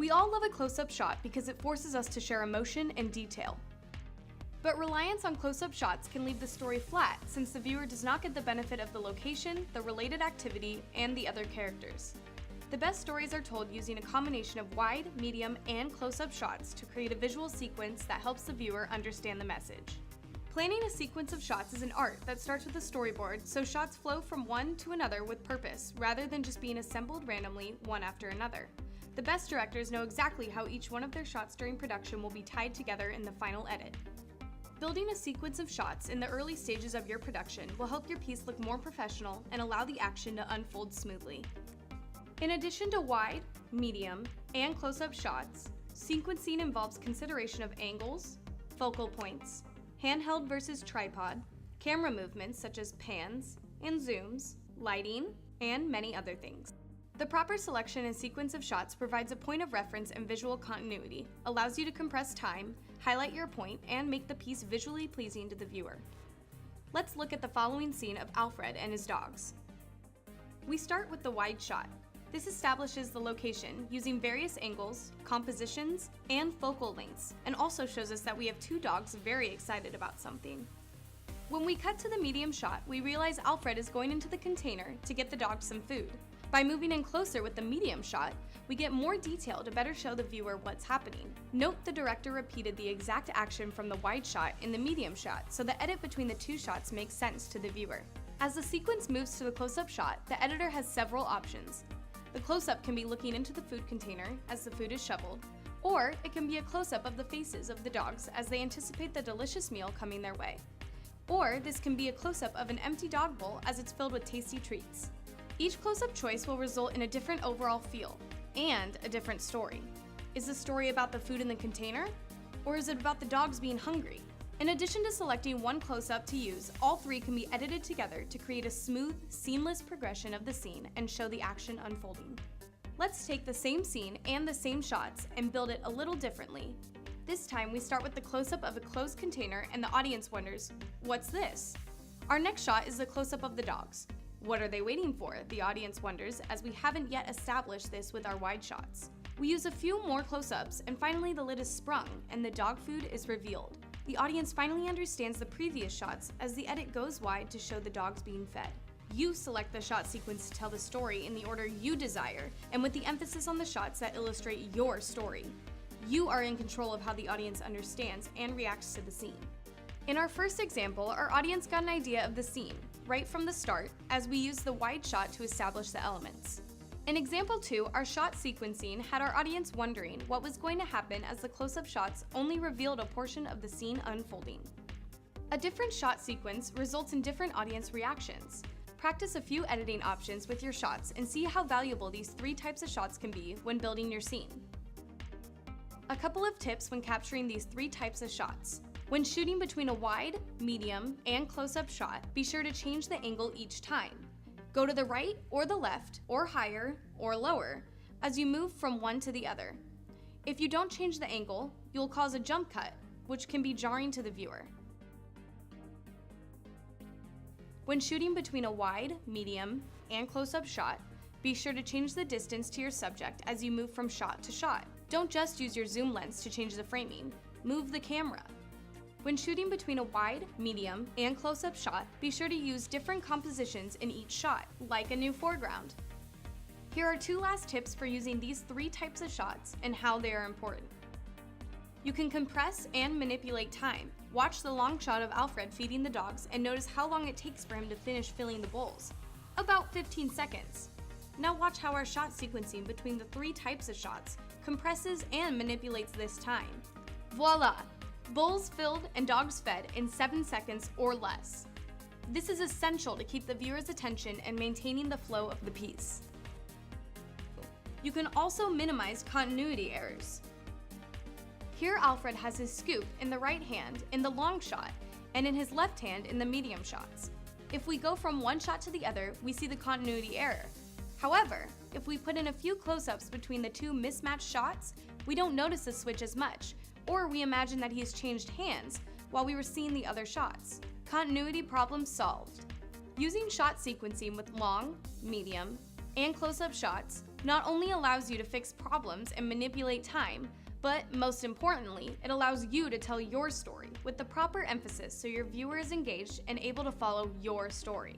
We all love a close-up shot because it forces us to share emotion and detail. But reliance on close-up shots can leave the story flat since the viewer does not get the benefit of the location, the related activity, and the other characters. The best stories are told using a combination of wide, medium, and close-up shots to create a visual sequence that helps the viewer understand the message. Planning a sequence of shots is an art that starts with a storyboard, so shots flow from one to another with purpose, rather than just being assembled randomly one after another. The best directors know exactly how each one of their shots during production will be tied together in the final edit. Building a sequence of shots in the early stages of your production will help your piece look more professional and allow the action to unfold smoothly. In addition to wide, medium, and close-up shots, sequencing involves consideration of angles, focal points, handheld versus tripod, camera movements such as pans and zooms, lighting, and many other things. The proper selection and sequence of shots provides a point of reference and visual continuity, allows you to compress time, highlight your point, and make the piece visually pleasing to the viewer. Let's look at the following scene of Alfred and his dogs. We start with the wide shot. This establishes the location using various angles, compositions, and focal lengths, and also shows us that we have two dogs very excited about something. When we cut to the medium shot, we realize Alfred is going into the container to get the dogs some food. By moving in closer with the medium shot, we get more detail to better show the viewer what's happening. Note the director repeated the exact action from the wide shot in the medium shot, so the edit between the two shots makes sense to the viewer. As the sequence moves to the close-up shot, the editor has several options. The close-up can be looking into the food container as the food is shoveled, or it can be a close-up of the faces of the dogs as they anticipate the delicious meal coming their way. Or this can be a close-up of an empty dog bowl as it's filled with tasty treats. Each close-up choice will result in a different overall feel and a different story. Is the story about the food in the container? Or is it about the dogs being hungry? In addition to selecting one close-up to use, all three can be edited together to create a smooth, seamless progression of the scene and show the action unfolding. Let's take the same scene and the same shots and build it a little differently. This time we start with the close-up of a closed container and the audience wonders, what's this? Our next shot is the close-up of the dogs. What are they waiting for? The audience wonders, as we haven't yet established this with our wide shots. We use a few more close-ups and finally the lid is sprung and the dog food is revealed. The audience finally understands the previous shots as the edit goes wide to show the dogs being fed. You select the shot sequence to tell the story in the order you desire and with the emphasis on the shots that illustrate your story. You are in control of how the audience understands and reacts to the scene. In our first example, our audience got an idea of the scene right from the start as we used the wide shot to establish the elements. In example 2, our shot sequencing had our audience wondering what was going to happen as the close-up shots only revealed a portion of the scene unfolding. A different shot sequence results in different audience reactions. Practice a few editing options with your shots and see how valuable these 3 types of shots can be when building your scene. A couple of tips when capturing these 3 types of shots. When shooting between a wide, medium, and close-up shot, be sure to change the angle each time. Go to the right or the left, or higher or lower, as you move from one to the other. If you don't change the angle, you'll cause a jump cut, which can be jarring to the viewer. When shooting between a wide, medium, and close-up shot, be sure to change the distance to your subject as you move from shot to shot. Don't just use your zoom lens to change the framing, move the camera. When shooting between a wide, medium, and close-up shot, be sure to use different compositions in each shot, like a new foreground. Here are 2 last tips for using these 3 types of shots and how they are important. You can compress and manipulate time. Watch the long shot of Alfred feeding the dogs and notice how long it takes for him to finish filling the bowls. About 15 seconds. Now watch how our shot sequencing between the 3 types of shots compresses and manipulates this time. Voila! Bowls filled and dogs fed in 7 seconds or less. This is essential to keep the viewer's attention and maintaining the flow of the piece. You can also minimize continuity errors. Here Alfred has his scoop in the right hand in the long shot and in his left hand in the medium shots. If we go from one shot to the other, we see the continuity error. However, if we put in a few close-ups between the 2 mismatched shots, we don't notice the switch as much, or we imagine that he has changed hands while we were seeing the other shots. Continuity problem solved. Using shot sequencing with long, medium, and close-up shots, not only allows you to fix problems and manipulate time, but most importantly, it allows you to tell your story with the proper emphasis so your viewer is engaged and able to follow your story.